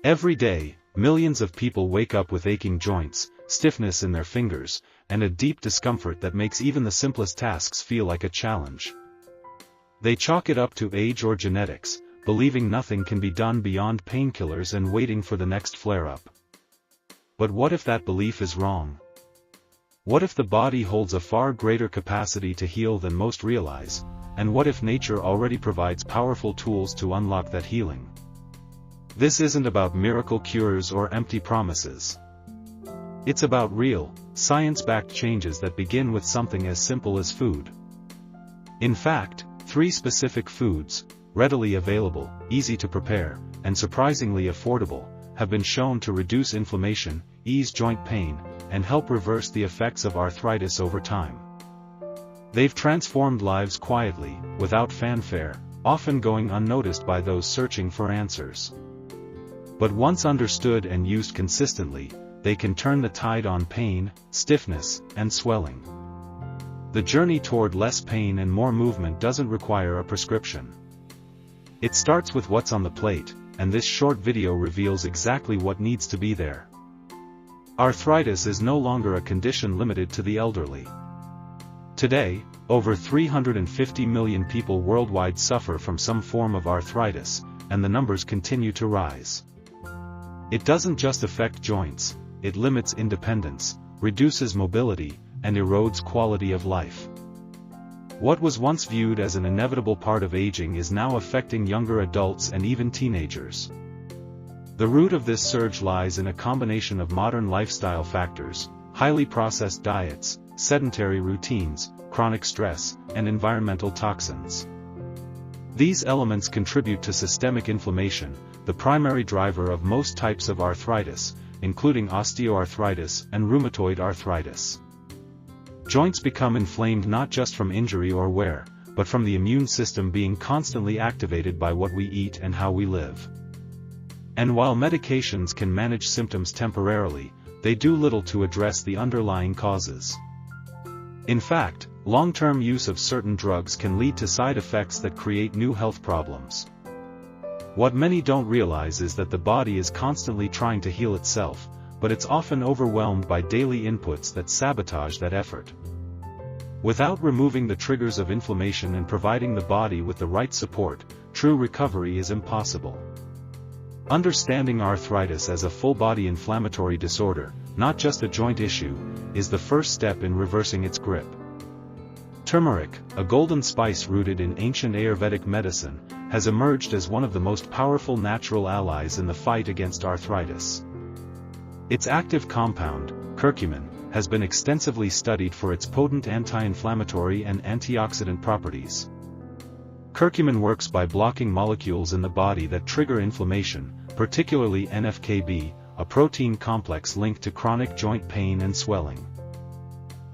Every day, millions of people wake up with aching joints, stiffness in their fingers, and a deep discomfort that makes even the simplest tasks feel like a challenge. They chalk it up to age or genetics, believing nothing can be done beyond painkillers and waiting for the next flare-up. But what if that belief is wrong? What if the body holds a far greater capacity to heal than most realize, and what if nature already provides powerful tools to unlock that healing? This isn't about miracle cures or empty promises. It's about real, science-backed changes that begin with something as simple as food. In fact, 3 specific foods, readily available, easy to prepare, and surprisingly affordable, have been shown to reduce inflammation, ease joint pain, and help reverse the effects of arthritis over time. They've transformed lives quietly, without fanfare, often going unnoticed by those searching for answers. But once understood and used consistently, they can turn the tide on pain, stiffness, and swelling. The journey toward less pain and more movement doesn't require a prescription. It starts with what's on the plate, and this short video reveals exactly what needs to be there. Arthritis is no longer a condition limited to the elderly. Today, over 350 million people worldwide suffer from some form of arthritis, and the numbers continue to rise. It doesn't just affect joints, it limits independence, reduces mobility, and erodes quality of life. What was once viewed as an inevitable part of aging is now affecting younger adults and even teenagers. The root of this surge lies in a combination of modern lifestyle factors, highly processed diets, sedentary routines, chronic stress, and environmental toxins. These elements contribute to systemic inflammation, the primary driver of most types of arthritis, including osteoarthritis and rheumatoid arthritis. Joints become inflamed not just from injury or wear, but from the immune system being constantly activated by what we eat and how we live. And while medications can manage symptoms temporarily, they do little to address the underlying causes. In fact, long-term use of certain drugs can lead to side effects that create new health problems. What many don't realize is that the body is constantly trying to heal itself, but it's often overwhelmed by daily inputs that sabotage that effort. Without removing the triggers of inflammation and providing the body with the right support, true recovery is impossible. Understanding arthritis as a full-body inflammatory disorder, not just a joint issue, is the first step in reversing its grip. Turmeric, a golden spice rooted in ancient Ayurvedic medicine, has emerged as one of the most powerful natural allies in the fight against arthritis. Its active compound, curcumin, has been extensively studied for its potent anti-inflammatory and antioxidant properties. Curcumin works by blocking molecules in the body that trigger inflammation, particularly NF-κB, a protein complex linked to chronic joint pain and swelling.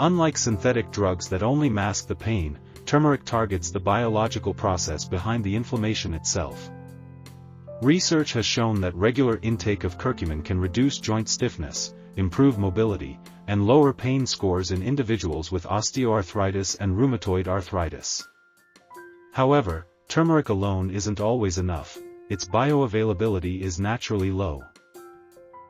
Unlike synthetic drugs that only mask the pain, turmeric targets the biological process behind the inflammation itself. Research has shown that regular intake of curcumin can reduce joint stiffness, improve mobility, and lower pain scores in individuals with osteoarthritis and rheumatoid arthritis. However, turmeric alone isn't always enough, its bioavailability is naturally low.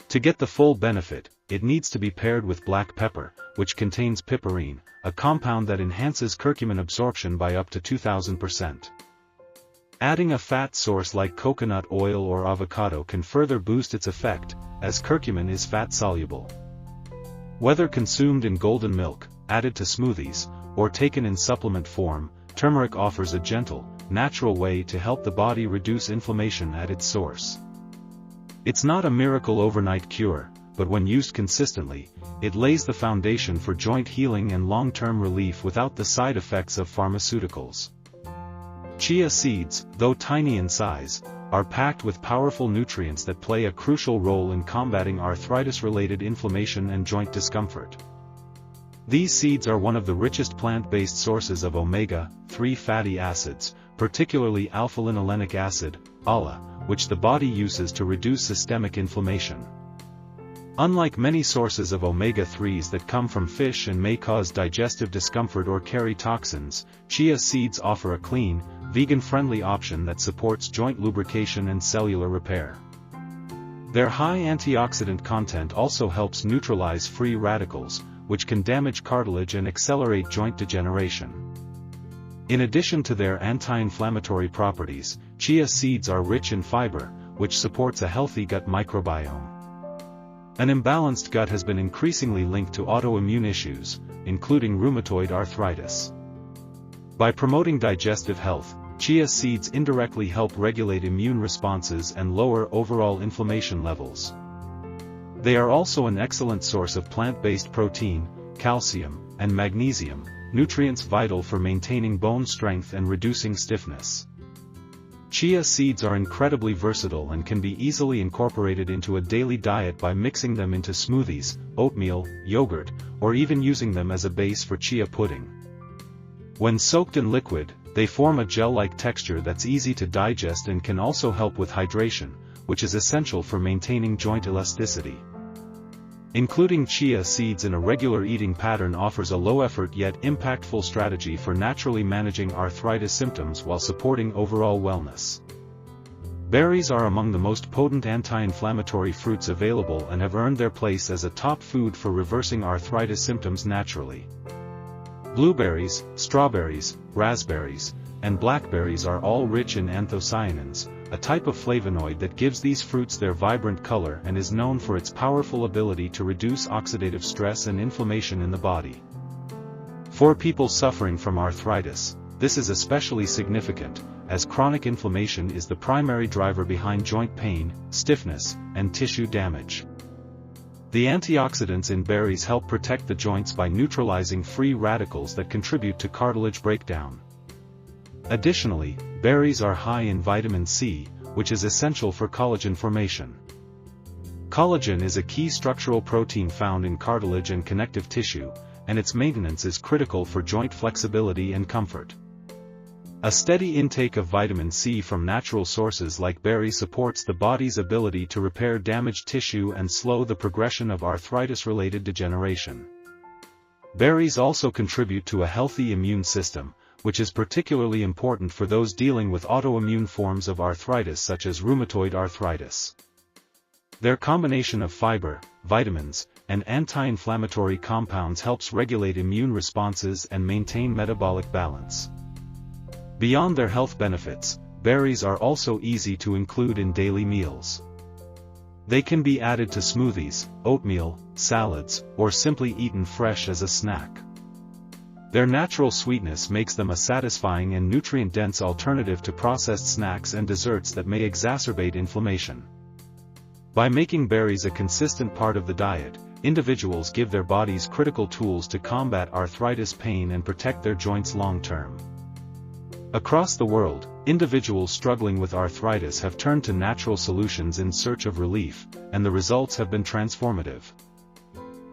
To get the full benefit, it needs to be paired with black pepper, which contains piperine, a compound that enhances curcumin absorption by up to 2000%. Adding a fat source like coconut oil or avocado can further boost its effect, as curcumin is fat-soluble. Whether consumed in golden milk, added to smoothies, or taken in supplement form, turmeric offers a gentle, natural way to help the body reduce inflammation at its source. It's not a miracle overnight cure, but when used consistently, it lays the foundation for joint healing and long-term relief without the side effects of pharmaceuticals. Chia seeds, though tiny in size, are packed with powerful nutrients that play a crucial role in combating arthritis-related inflammation and joint discomfort. These seeds are one of the richest plant-based sources of omega-3 fatty acids, particularly alpha-linolenic acid, ALA, which the body uses to reduce systemic inflammation. Unlike many sources of omega-3s that come from fish and may cause digestive discomfort or carry toxins, chia seeds offer a clean, vegan-friendly option that supports joint lubrication and cellular repair. Their high antioxidant content also helps neutralize free radicals, which can damage cartilage and accelerate joint degeneration. In addition to their anti-inflammatory properties, chia seeds are rich in fiber, which supports a healthy gut microbiome. An imbalanced gut has been increasingly linked to autoimmune issues, including rheumatoid arthritis. By promoting digestive health, chia seeds indirectly help regulate immune responses and lower overall inflammation levels. They are also an excellent source of plant-based protein, calcium, and magnesium, nutrients vital for maintaining bone strength and reducing stiffness. Chia seeds are incredibly versatile and can be easily incorporated into a daily diet by mixing them into smoothies, oatmeal, yogurt, or even using them as a base for chia pudding. When soaked in liquid, they form a gel-like texture that's easy to digest and can also help with hydration, which is essential for maintaining joint elasticity. Including chia seeds in a regular eating pattern offers a low-effort yet impactful strategy for naturally managing arthritis symptoms while supporting overall wellness. Berries are among the most potent anti-inflammatory fruits available and have earned their place as a top food for reversing arthritis symptoms naturally. Blueberries, strawberries, raspberries, and blackberries are all rich in anthocyanins, a type of flavonoid that gives these fruits their vibrant color and is known for its powerful ability to reduce oxidative stress and inflammation in the body. For people suffering from arthritis, this is especially significant, as chronic inflammation is the primary driver behind joint pain, stiffness, and tissue damage. The antioxidants in berries help protect the joints by neutralizing free radicals that contribute to cartilage breakdown. Additionally, berries are high in vitamin C, which is essential for collagen formation. Collagen is a key structural protein found in cartilage and connective tissue, and its maintenance is critical for joint flexibility and comfort. A steady intake of vitamin C from natural sources like berries supports the body's ability to repair damaged tissue and slow the progression of arthritis-related degeneration. Berries also contribute to a healthy immune system, which is particularly important for those dealing with autoimmune forms of arthritis such as rheumatoid arthritis. Their combination of fiber, vitamins, and anti-inflammatory compounds helps regulate immune responses and maintain metabolic balance. Beyond their health benefits, berries are also easy to include in daily meals. They can be added to smoothies, oatmeal, salads, or simply eaten fresh as a snack. Their natural sweetness makes them a satisfying and nutrient-dense alternative to processed snacks and desserts that may exacerbate inflammation. By making berries a consistent part of the diet, individuals give their bodies critical tools to combat arthritis pain and protect their joints long-term. Across the world, individuals struggling with arthritis have turned to natural solutions in search of relief, and the results have been transformative.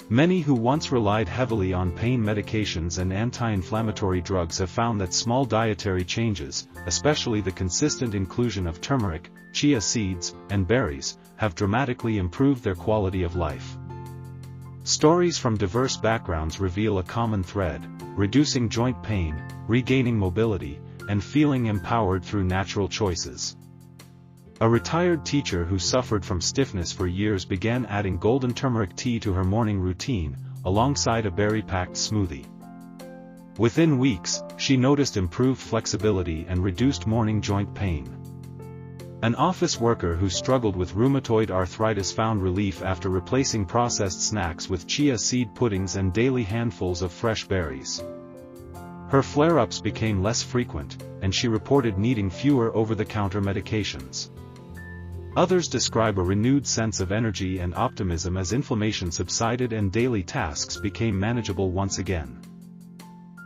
Many who once relied heavily on pain medications and anti-inflammatory drugs have found that small dietary changes, especially the consistent inclusion of turmeric, chia seeds, and berries, have dramatically improved their quality of life. Stories from diverse backgrounds reveal a common thread: reducing joint pain, regaining mobility, and feeling empowered through natural choices. A retired teacher who suffered from stiffness for years began adding golden turmeric tea to her morning routine, alongside a berry-packed smoothie. Within weeks, she noticed improved flexibility and reduced morning joint pain. An office worker who struggled with rheumatoid arthritis found relief after replacing processed snacks with chia seed puddings and daily handfuls of fresh berries. Her flare-ups became less frequent, and she reported needing fewer over-the-counter medications. Others describe a renewed sense of energy and optimism as inflammation subsided and daily tasks became manageable once again.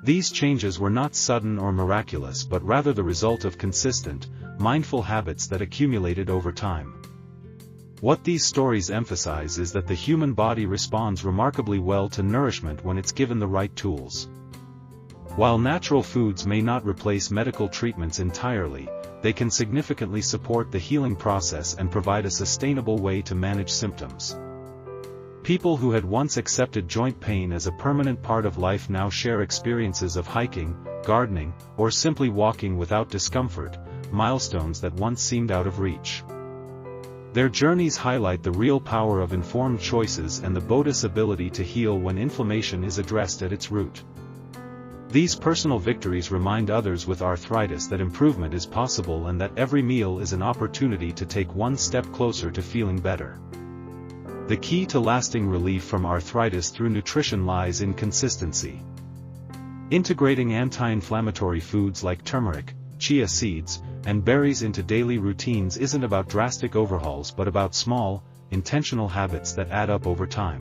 These changes were not sudden or miraculous but rather the result of consistent, mindful habits that accumulated over time. What these stories emphasize is that the human body responds remarkably well to nourishment when it's given the right tools. While natural foods may not replace medical treatments entirely, they can significantly support the healing process and provide a sustainable way to manage symptoms. People who had once accepted joint pain as a permanent part of life now share experiences of hiking, gardening, or simply walking without discomfort, milestones that once seemed out of reach. Their journeys highlight the real power of informed choices and the body's ability to heal when inflammation is addressed at its root. These personal victories remind others with arthritis that improvement is possible and that every meal is an opportunity to take one step closer to feeling better. The key to lasting relief from arthritis through nutrition lies in consistency. Integrating anti-inflammatory foods like turmeric, chia seeds, and berries into daily routines isn't about drastic overhauls but about small, intentional habits that add up over time.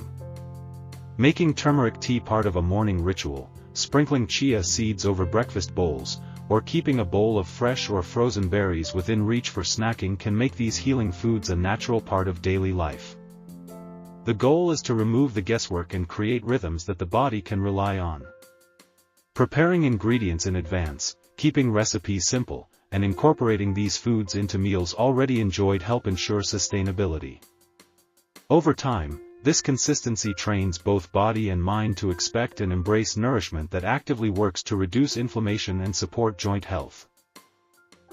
Making turmeric tea part of a morning ritual, sprinkling chia seeds over breakfast bowls, or keeping a bowl of fresh or frozen berries within reach for snacking can make these healing foods a natural part of daily life. The goal is to remove the guesswork and create rhythms that the body can rely on. Preparing ingredients in advance, keeping recipes simple, and incorporating these foods into meals already enjoyed help ensure sustainability. Over time, this consistency trains both body and mind to expect and embrace nourishment that actively works to reduce inflammation and support joint health.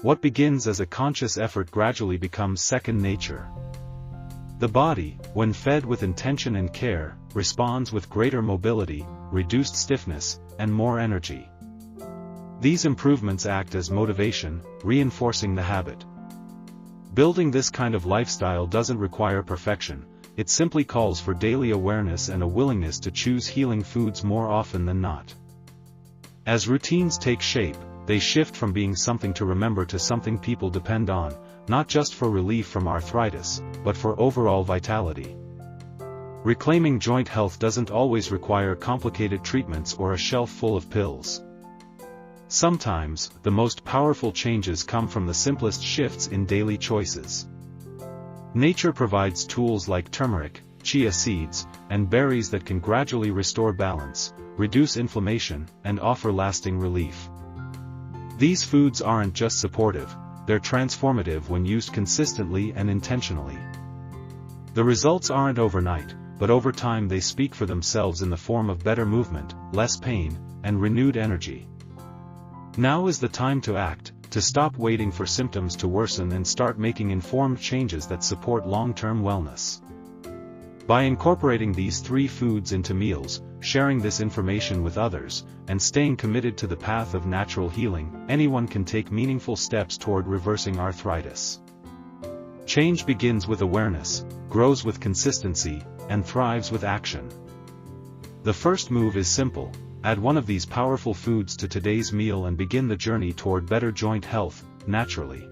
What begins as a conscious effort gradually becomes second nature. The body, when fed with intention and care, responds with greater mobility, reduced stiffness, and more energy. These improvements act as motivation, reinforcing the habit. Building this kind of lifestyle doesn't require perfection, it simply calls for daily awareness and a willingness to choose healing foods more often than not. As routines take shape, they shift from being something to remember to something people depend on, not just for relief from arthritis, but for overall vitality. Reclaiming joint health doesn't always require complicated treatments or a shelf full of pills. Sometimes, the most powerful changes come from the simplest shifts in daily choices. Nature provides tools like turmeric, chia seeds, and berries that can gradually restore balance, reduce inflammation, and offer lasting relief. These foods aren't just supportive, they're transformative when used consistently and intentionally. The results aren't overnight, but over time they speak for themselves in the form of better movement, less pain, and renewed energy. Now is the time to act, to stop waiting for symptoms to worsen and start making informed changes that support long-term wellness. By incorporating these 3 foods into meals, sharing this information with others, and staying committed to the path of natural healing, anyone can take meaningful steps toward reversing arthritis. Change begins with awareness, grows with consistency, and thrives with action. The first move is simple. Add one of these powerful foods to today's meal and begin the journey toward better joint health, naturally.